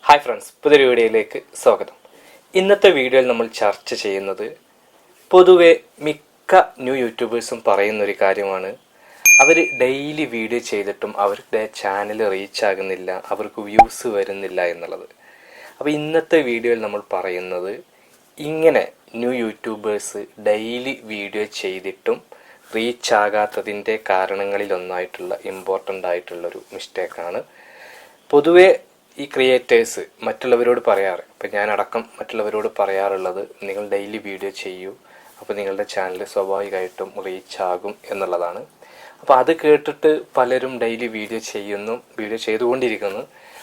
Hi friends, പുതിയൊരു വീഡിയോയിലേക്ക് സ്വാഗതം. ഇന്നത്തെ വീഡിയോയിൽ നമ്മൾ ചർച്ച ചെയ്യുന്നത് പൊതുവെ മിക്ക ന്യൂ യൂട്യൂബേഴ്സും പറയുന്നൊരു കാര്യമാണ്. അവർ ഡെയിലി വീഡിയോ ചെയ്തിട്ടും അവരുടെ ചാനൽ റീച്ച് ആകുന്നില്ല, അവർക്ക് വ്യൂസ് വരുന്നില്ല എന്നുള്ളത്. അപ്പോൾ ഇന്നത്തെ വീഡിയോയിൽ നമ്മൾ പറയുന്നത് ഇങ്ങനെ ന്യൂ യൂട്യൂബേഴ്സ് ഡെയിലി വീഡിയോ ചെയ്തിട്ടും റീച്ച് ആകാത്തതിൻ്റെ കാരണങ്ങളിലൊന്നായിട്ടുള്ള ഇമ്പോർട്ടൻ്റ് ആയിട്ടുള്ളൊരു മിസ്റ്റേക്കാണ്. പൊതുവെ ഈ ക്രിയേറ്റേഴ്സ് മറ്റുള്ളവരോട് പറയാറ്, ഇപ്പം ഞാനടക്കം മറ്റുള്ളവരോട് പറയാറുള്ളത്, നിങ്ങൾ ഡെയിലി വീഡിയോ ചെയ്യൂ, അപ്പോൾ നിങ്ങളുടെ ചാനൽ സ്വാഭാവികമായിട്ടും റീച്ച് ആകും എന്നുള്ളതാണ്. അപ്പോൾ അത് കേട്ടിട്ട് പലരും ഡെയിലി വീഡിയോ ചെയ്തുകൊണ്ടിരിക്കുന്നു,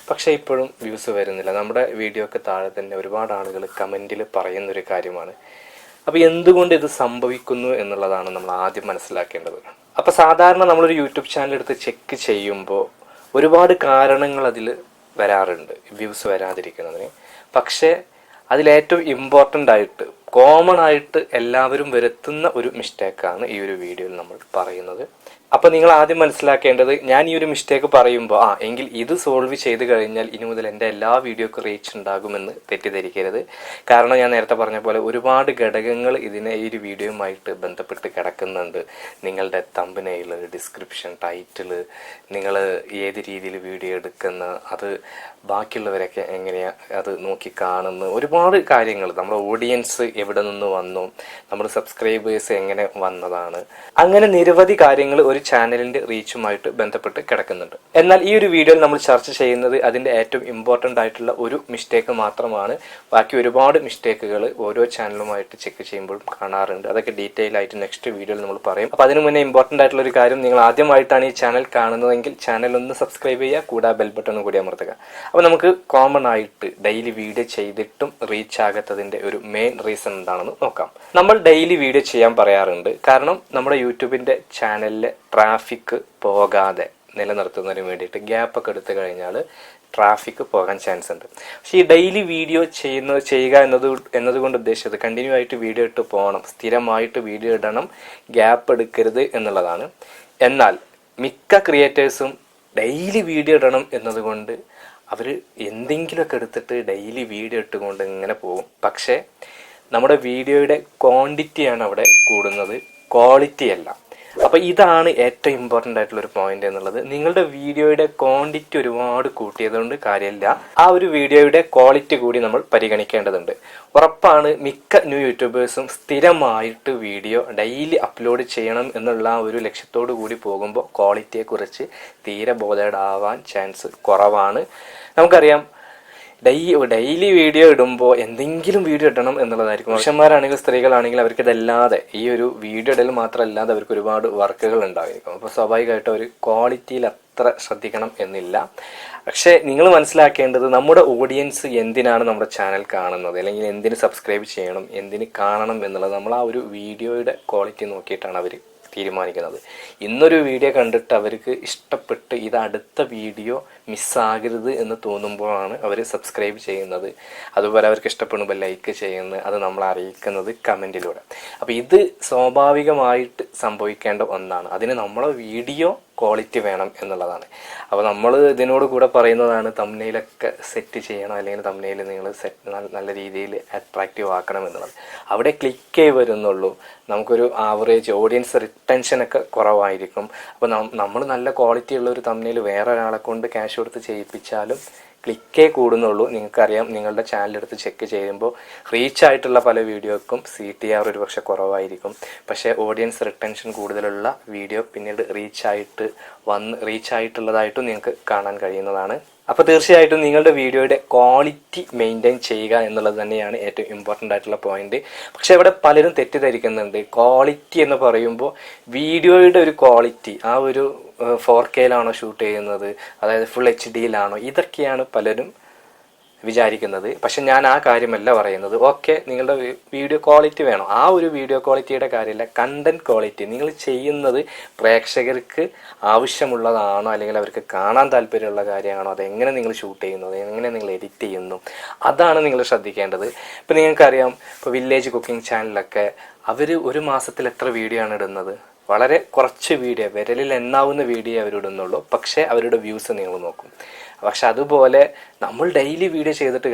പക്ഷേ ഇപ്പോഴും വ്യൂസ് വരുന്നില്ല. നമ്മുടെ വീഡിയോക്ക് താഴെ തന്നെ ഒരുപാട് ആളുകൾ കമൻറ്റിൽ പറയുന്നൊരു കാര്യമാണ്. അപ്പോൾ എന്തുകൊണ്ട് ഇത് സംഭവിക്കുന്നു എന്നുള്ളതാണ് നമ്മൾ ആദ്യം മനസ്സിലാക്കേണ്ടത്. അപ്പോൾ സാധാരണ നമ്മളൊരു യൂട്യൂബ് ചാനൽ എടുത്ത് ചെക്ക് ചെയ്യുമ്പോൾ ഒരുപാട് കാരണങ്ങൾ അതിൽ വരാറുണ്ട് വ്യൂസ് വരാതിരിക്കുന്നതിന്. പക്ഷേ അതിലേറ്റവും ഇമ്പോർട്ടൻ്റ് ആയിട്ട് കോമൺ ആയിട്ട് എല്ലാവരും വരുത്തുന്ന ഒരു മിസ്റ്റേക്കാണ് ഈ ഒരു വീഡിയോയിൽ നമ്മൾ പറയുന്നത്. അപ്പോൾ നിങ്ങൾ ആദ്യം മനസ്സിലാക്കേണ്ടത്, ഞാൻ ഈ ഒരു മിസ്റ്റേക്ക് പറയുമ്പോൾ എങ്കിൽ ഇത് സോൾവ് ചെയ്ത് കഴിഞ്ഞാൽ ഇനി മുതൽ എൻ്റെ എല്ലാ വീഡിയോക്കും റീച്ച് ഉണ്ടാകുമെന്ന് തെറ്റിദ്ധരിക്കരുത്. കാരണം ഞാൻ നേരത്തെ പറഞ്ഞ പോലെ ഒരുപാട് ഘടകങ്ങൾ ഈ ഒരു വീഡിയോയുമായിട്ട് ബന്ധപ്പെട്ട് കിടക്കുന്നുണ്ട്. നിങ്ങളുടെ തമ്പനെയിൽ, ഡിസ്ക്രിപ്ഷൻ, ടൈറ്റിൽ, നിങ്ങൾ ഏത് രീതിയിൽ വീഡിയോ എടുക്കുന്ന, അത് ബാക്കിയുള്ളവരൊക്കെ എങ്ങനെയാണ് അത് നോക്കി കാണുന്നു, ഒരുപാട് കാര്യങ്ങൾ, നമ്മുടെ ഓഡിയൻസ് എവിടെ നിന്ന് വന്നു, നമ്മുടെ സബ്സ്ക്രൈബേഴ്സ് എങ്ങനെ വന്നതാണ്, അങ്ങനെ നിരവധി കാര്യങ്ങൾ ഒരു ചാനലിന്റെ റീച്ചുമായിട്ട് ബന്ധപ്പെട്ട് കിടക്കുന്നുണ്ട്. എന്നാൽ ഈ ഒരു വീഡിയോയിൽ നമ്മൾ ചർച്ച ചെയ്യുന്നത് അതിന്റെ ഏറ്റവും ഇമ്പോർട്ടൻ്റ് ആയിട്ടുള്ള ഒരു മിസ്റ്റേക്ക് മാത്രമാണ്. ബാക്കി ഒരുപാട് മിസ്റ്റേക്കുകൾ ഓരോ ചാനലുമായിട്ട് ചെക്ക് ചെയ്യുമ്പോഴും കാണാറുണ്ട്. അതൊക്കെ ഡീറ്റെയിൽ ആയിട്ട് നെക്സ്റ്റ് വീഡിയോയിൽ നമ്മൾ പറയും. അപ്പോൾ അതിനു മുന്നേ ഇമ്പോർട്ടൻ്റ് ആയിട്ടുള്ള ഒരു കാര്യം, നിങ്ങൾ ആദ്യമായിട്ടാണ് ഈ ചാനൽ കാണുന്നതെങ്കിൽ ചാനൽ ഒന്ന് സബ്സ്ക്രൈബ് ചെയ്യുക, കൂടാതെ ബെൽ ബട്ടണും കൂടി അമർത്തുക. അപ്പോൾ നമുക്ക് കോമൺ ആയിട്ട് ഡെയിലി വീഡിയോ ചെയ്തിട്ടും റീച്ച് ആകാത്തതിന്റെ ഒരു മെയിൻ റീസൺ എന്താണെന്ന് നോക്കാം. നമ്മൾ ഡെയിലി വീഡിയോ ചെയ്യാൻ പറയാറുണ്ട്, കാരണം നമ്മുടെ യൂട്യൂബിന്റെ ചാനലിലെ ട്രാഫിക് പോകാതെ നിലനിർത്തുന്നതിന് വേണ്ടിയിട്ട് ഗ്യാപ്പൊക്കെ എടുത്തു കഴിഞ്ഞാൽ ട്രാഫിക് പോകാൻ ചാൻസ് ഉണ്ട്. പക്ഷേ ഈ ഡെയിലി വീഡിയോ ചെയ്യുക എന്നതുകൊണ്ട് ഉദ്ദേശിച്ചത് കണ്ടിന്യൂ ആയിട്ട് വീഡിയോ ഇട്ട് പോകണം, സ്ഥിരമായിട്ട് വീഡിയോ ഇടണം, ഗ്യാപ്പ് എടുക്കരുത് എന്നുള്ളതാണ്. എന്നാൽ മിക്ക ക്രിയേറ്റേഴ്സും ഡെയിലി വീഡിയോ ഇടണം എന്നതുകൊണ്ട് അവർ എന്തെങ്കിലുമൊക്കെ എടുത്തിട്ട് ഡെയിലി വീഡിയോ ഇട്ടുകൊണ്ട് ഇങ്ങനെ പോകും. പക്ഷേ നമ്മുടെ വീഡിയോയുടെ ക്വാണ്ടിറ്റിയാണ് അവിടെ കൂടുന്നത്, ക്വാളിറ്റി അല്ല. അപ്പോൾ ഇതാണ് ഏറ്റവും ഇമ്പോർട്ടൻ്റ് ആയിട്ടുള്ള ഒരു പോയിന്റ് എന്നുള്ളത്. നിങ്ങളുടെ വീഡിയോയുടെ ക്വാണ്ടിറ്റി ഒരുപാട് കൂട്ടിയതുകൊണ്ട് കാര്യമില്ല, ആ ഒരു വീഡിയോയുടെ ക്വാളിറ്റി കൂടി നമ്മൾ പരിഗണിക്കേണ്ടതുണ്ട്. ഉറപ്പാണ് മിക്ക ന്യൂ യൂട്യൂബേഴ്സും സ്ഥിരമായിട്ട് വീഡിയോ ഡെയിലി അപ്ലോഡ് ചെയ്യണം എന്നുള്ള ആ ഒരു ലക്ഷ്യത്തോടു കൂടി പോകുമ്പോൾ ക്വാളിറ്റിയെക്കുറിച്ച് തീരെ ബോധേഡാവാൻ ചാൻസ് കുറവാണ്. നമുക്കറിയാം, ഡെയിലി വീഡിയോ ഇടുമ്പോൾ എന്തെങ്കിലും വീഡിയോ ഇടണം എന്നുള്ളതായിരിക്കും. പുരുഷന്മാരാണെങ്കിൽ സ്ത്രീകളാണെങ്കിൽ അവർക്ക് ഇതല്ലാതെ, ഈ ഒരു വീഡിയോ ഇടൽ മാത്രമല്ലാതെ അവർക്ക് ഒരുപാട് വർക്കുകൾ ഉണ്ടായിരിക്കും. അപ്പോൾ സ്വാഭാവികമായിട്ടും ഒരു ക്വാളിറ്റിയിൽ അത്ര ശ്രദ്ധിക്കണം എന്നില്ല. പക്ഷേ നിങ്ങൾ മനസ്സിലാക്കേണ്ടത്, നമ്മുടെ ഓഡിയൻസ് എന്തിനാണ് നമ്മുടെ ചാനൽ കാണുന്നത്, അല്ലെങ്കിൽ എന്തിന് സബ്സ്ക്രൈബ് ചെയ്യണം, എന്തിന് കാണണം എന്നുള്ളത് നമ്മൾ ആ ഒരു വീഡിയോയുടെ ക്വാളിറ്റി നോക്കിയിട്ടാണ് അവർ തീരുമാനിക്കുന്നത്. ഇന്നൊരു വീഡിയോ കണ്ടിട്ട് അവർക്ക് ഇഷ്ടപ്പെട്ട് ഇത് അടുത്ത വീഡിയോ മിസ്സാകരുത് എന്ന് തോന്നുമ്പോഴാണ് അവർ സബ്സ്ക്രൈബ് ചെയ്യുന്നത്, അതുപോലെ അവർക്ക് ഇഷ്ടപ്പെടുമ്പോൾ ലൈക്ക് ചെയ്യുന്നത്, അത് നമ്മളെ അറിയിക്കുന്നത് കമൻറ്റിലൂടെ. അപ്പോൾ ഇത് സ്വാഭാവികമായിട്ട് സംഭവിക്കേണ്ട ഒന്നാണ്. അതിന് നമ്മളെ വീഡിയോ ക്വാളിറ്റി വേണം എന്നുള്ളതാണ്. അപ്പോൾ നമ്മൾ ഇതിനോട് കൂടെ പറയുന്നതാണ്, തംബ്നെയിലൊക്കെ സെറ്റ് ചെയ്യണം, അല്ലെങ്കിൽ തംബ്നെയിൽ നിങ്ങൾ നല്ല രീതിയിൽ അട്രാക്റ്റീവ് ആക്കണം എന്നുള്ളത്. അവിടെ ക്ലിക്കേ വരുന്നുള്ളൂ, നമുക്കൊരു ആവറേജ് ഓഡിയൻസ് റിട്ടൻഷനൊക്കെ കുറവായിരിക്കും. അപ്പോൾ നമ്മൾ നല്ല ക്വാളിറ്റി ഉള്ള ഒരു തംബ്നെയിൽ വേറെ ഒരാളെ കൊണ്ട് ക്യാഷ് കൊടുത്ത് ചെയ്യിപ്പിച്ചാലും ക്ലിക്കേ കൂടുന്നുള്ളൂ. നിങ്ങൾക്കറിയാം, നിങ്ങളുടെ ചാനലെടുത്ത് ചെക്ക് ചെയ്യുമ്പോൾ റീച്ച് ആയിട്ടുള്ള പല വീഡിയോക്കും CTR ഒരു പക്ഷെ കുറവായിരിക്കും. പക്ഷേ ഓഡിയൻസ് റിട്ടൻഷൻ കൂടുതലുള്ള വീഡിയോ പിന്നീട് റീച്ച് ആയിട്ടുള്ളതായിട്ടും നിങ്ങൾക്ക് കാണാൻ കഴിയുന്നതാണ്. അപ്പോൾ തീർച്ചയായിട്ടും നിങ്ങളുടെ വീഡിയോയുടെ ക്വാളിറ്റി മെയിൻറ്റെയിൻ ചെയ്യുക എന്നുള്ളത് തന്നെയാണ് ഏറ്റവും ഇമ്പോർട്ടൻ്റ് ആയിട്ടുള്ള പോയിന്റ്. പക്ഷേ ഇവിടെ പലരും തെറ്റിദ്ധരിക്കുന്നുണ്ട്. ക്വാളിറ്റി എന്ന് പറയുമ്പോൾ വീഡിയോയുടെ ഒരു ക്വാളിറ്റി, ആ ഒരു 4Kയിലാണോ ഷൂട്ട് ചെയ്യുന്നത്, അതായത് ഫുൾ HD ഇതൊക്കെയാണ് പലരും വിചാരിക്കുന്നത്. പക്ഷെ ഞാൻ ആ കാര്യമല്ല പറയുന്നത്. ഓക്കെ, നിങ്ങളുടെ വീഡിയോ ക്വാളിറ്റി വേണം, ആ ഒരു വീഡിയോ ക്വാളിറ്റിയുടെ കാര്യമില്ല, കണ്ടന്റ് ക്വാളിറ്റി. നിങ്ങൾ ചെയ്യുന്നത് പ്രേക്ഷകർക്ക് ആവശ്യമുള്ളതാണോ, അല്ലെങ്കിൽ അവർക്ക് കാണാൻ താല്പര്യമുള്ള കാര്യമാണോ, അതെങ്ങനെ നിങ്ങൾ ഷൂട്ട് ചെയ്യുന്നു, അതെങ്ങനെ നിങ്ങൾ എഡിറ്റ് ചെയ്യുന്നു, അതാണ് നിങ്ങൾ ശ്രദ്ധിക്കേണ്ടത്. ഇപ്പം നിങ്ങൾക്കറിയാം, ഇപ്പോൾ വില്ലേജ് കുക്കിംഗ് ചാനലൊക്കെ അവർ ഒരു മാസത്തിൽ എത്ര വീഡിയോ ആണ് ഇടുന്നത്? വളരെ കുറച്ച് വീഡിയോ, വിരലിൽ എണ്ണാവുന്ന വീഡിയോ അവരിടുന്നുള്ളൂ. പക്ഷേ അവരുടെ വ്യൂസ് നിങ്ങൾ നോക്കും. പക്ഷെ അതുപോലെ നമ്മൾ ഡെയിലി വീഡിയോ ചെയ്തിട്ട്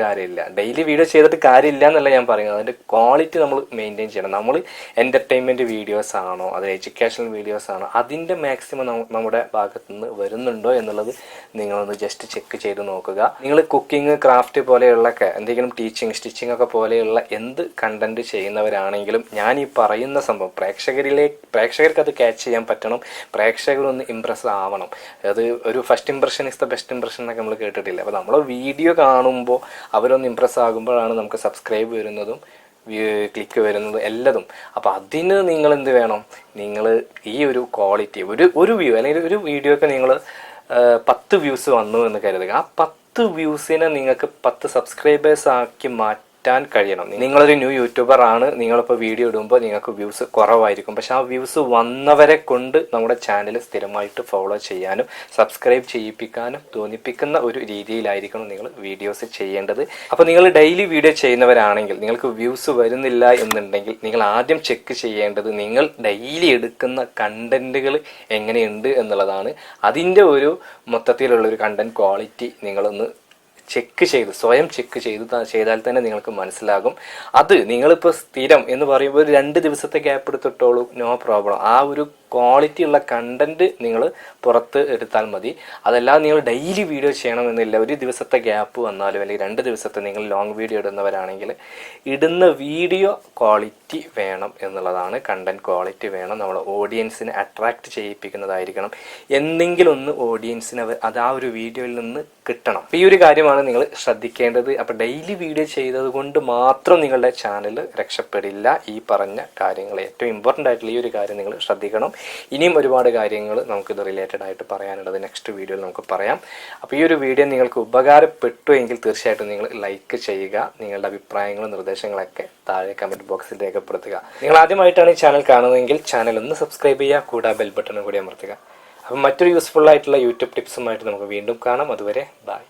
കാര്യമില്ല എന്നല്ല ഞാൻ പറയുന്നത്. അതിൻ്റെ ക്വാളിറ്റി നമ്മൾ മെയിൻറ്റെയിൻ ചെയ്യണം. നമ്മൾ എൻ്റർടൈൻമെൻറ്റ് വീഡിയോസ് ആണോ അത് എഡ്യൂക്കേഷണൽ വീഡിയോസ് ആണോ അതിൻ്റെ മാക്സിമം നമ്മുടെ ഭാഗത്തു നിന്ന് വരുന്നുണ്ടോ എന്നുള്ളത് നിങ്ങളൊന്ന് ജസ്റ്റ് ചെക്ക് ചെയ്ത് നോക്കുക. നിങ്ങൾ കുക്കിംഗ്, ക്രാഫ്റ്റ് പോലെയുള്ള എന്തെങ്കിലും സ്റ്റിച്ചിങ് ഒക്കെ പോലെയുള്ള എന്ത് കണ്ടന്റ് ചെയ്യുന്നവരാണെങ്കിലും ഞാൻ ഈ പറയുന്ന സംഭവം പ്രേക്ഷകർക്ക് അത് ക്യാച്ച് ചെയ്യാൻ പറ്റണം. പ്രേക്ഷകരൊന്ന് ഇമ്പ്രസ് ആവണം. അത് ഒരു first impression is the best impression എന്നൊക്കെ നമ്മൾ കേട്ടിട്ടില്ല. അപ്പോൾ നമ്മൾ വീഡിയോ കാണുമ്പോൾ അവരൊന്ന് ഇമ്പ്രസ് ആകുമ്പോഴാണ് നമുക്ക് സബ്സ്ക്രൈബ് വരുന്നതും ക്ലിക്ക് വരുന്നതും എല്ലതും. അപ്പോൾ അതിന് നിങ്ങൾ എന്ത് വേണം? നിങ്ങൾ ഈ ഒരു ക്വാളിറ്റി ഒരു വ്യൂ അല്ലെങ്കിൽ ഒരു വീഡിയോക്ക് നിങ്ങൾ 10 വ്യൂസ് വന്നു എന്ന് കരുതുക. ആ 10 വ്യൂസിനെ നിങ്ങൾക്ക് 10 സബ്സ്ക്രൈബേഴ്സ് ആക്കി മാറ്റാൻ കഴിയണം. നിങ്ങളൊരു ന്യൂ യൂട്യൂബർ ആണ്, നിങ്ങളിപ്പോൾ വീഡിയോ ഇടുമ്പോൾ നിങ്ങൾക്ക് വ്യൂസ് കുറവായിരിക്കും. പക്ഷെ ആ വ്യൂസ് വന്നവരെ കൊണ്ട് നമ്മുടെ ചാനൽ സ്ഥിരമായിട്ട് ഫോളോ ചെയ്യാനും സബ്സ്ക്രൈബ് ചെയ്യിപ്പിക്കാനും തോന്നിപ്പിക്കുന്ന ഒരു രീതിയിലായിരിക്കണം നിങ്ങൾ വീഡിയോസ് ചെയ്യേണ്ടത്. അപ്പോൾ നിങ്ങൾ ഡെയിലി വീഡിയോ ചെയ്യുന്നവരാണെങ്കിൽ നിങ്ങൾക്ക് വ്യൂസ് വരുന്നില്ല എന്നുണ്ടെങ്കിൽ നിങ്ങൾ ആദ്യം ചെക്ക് ചെയ്യേണ്ടത് നിങ്ങൾ ഡെയിലി എടുക്കുന്ന കണ്ടന്റുകൾ എങ്ങനെയുണ്ട് എന്നുള്ളതാണ്. അതിൻ്റെ ഒരു മൊത്തത്തിലുള്ളൊരു കണ്ടന്റ് ക്വാളിറ്റി നിങ്ങളൊന്ന് സ്വയം ചെക്ക് ചെയ്താൽ തന്നെ നിങ്ങൾക്ക് മനസ്സിലാകും. അത് നിങ്ങളിപ്പോൾ സ്ഥിരം എന്ന് പറയുമ്പോൾ ഒരു 2 ദിവസത്തെ ഗ്യാപ്പ് എടുത്തിട്ടോളൂ, നോ പ്രോബ്ലം. ആ ഒരു ക്വാളിറ്റി ഉള്ള കണ്ടന്റ് നിങ്ങൾ പുറത്ത് എടുത്താൽ മതി. അതല്ലാതെ നിങ്ങൾ ഡെയിലി വീഡിയോ ചെയ്യണമെന്നില്ല. ഒരു ദിവസത്തെ ഗ്യാപ്പ് വന്നാലും അല്ലെങ്കിൽ 2 ദിവസത്തെ നിങ്ങൾ ലോങ് വീഡിയോ ഇടുന്നവരാണെങ്കിൽ ഇടുന്ന വീഡിയോ ക്വാളിറ്റി വേണം എന്നുള്ളതാണ്. കണ്ടന്റ് ക്വാളിറ്റി വേണം. നമ്മൾ ഓഡിയൻസിനെ അട്രാക്റ്റ് ചെയ്യിപ്പിക്കുന്നതായിരിക്കണം. എന്തെങ്കിലും ഒന്ന് ഓഡിയൻസിന് അത് ആ ഒരു വീഡിയോയിൽ നിന്ന് കിട്ടണം. ഈ ഒരു കാര്യമാണ് നിങ്ങൾ ശ്രദ്ധിക്കേണ്ടത്. അപ്പോൾ ഡെയിലി വീഡിയോ ചെയ്തത് കൊണ്ട് മാത്രം നിങ്ങളുടെ ചാനൽ രക്ഷപ്പെടില്ല. ഈ പറഞ്ഞ കാര്യങ്ങൾ ഏറ്റവും ഇമ്പോർട്ടൻ്റ് ആയിട്ടുള്ള ഈ ഒരു കാര്യം നിങ്ങൾ ശ്രദ്ധിക്കണം. ഇനിയും ഒരുപാട് കാര്യങ്ങൾ നമുക്കിത് റിലേറ്റഡ് ആയിട്ട് പറയാനുള്ളത് നെക്സ്റ്റ് വീഡിയോയിൽ നമുക്ക് പറയാം. അപ്പോൾ ഈ ഒരു വീഡിയോ നിങ്ങൾക്ക് ഉപകാരപ്പെട്ടു എങ്കിൽ തീർച്ചയായിട്ടും നിങ്ങൾ ലൈക്ക് ചെയ്യുക. നിങ്ങളുടെ അഭിപ്രായങ്ങളും നിർദ്ദേശങ്ങളൊക്കെ താഴെ കമൻറ്റ് ബോക്സിൽ രേഖപ്പെടുത്തുക. നിങ്ങൾ ആദ്യമായിട്ടാണ് ഈ ചാനൽ കാണുന്നതെങ്കിൽ ചാനൽ ഒന്ന് സബ്സ്ക്രൈബ് ചെയ്യുക, കൂടാതെ ബെൽ ബട്ടണും കൂടി അമർത്തുക. അപ്പം മറ്റൊരു യൂസ്ഫുൾ ആയിട്ടുള്ള യൂട്യൂബ് ടിപ്സുമായിട്ട് നമുക്ക് വീണ്ടും കാണാം. അതുവരെ ബൈ.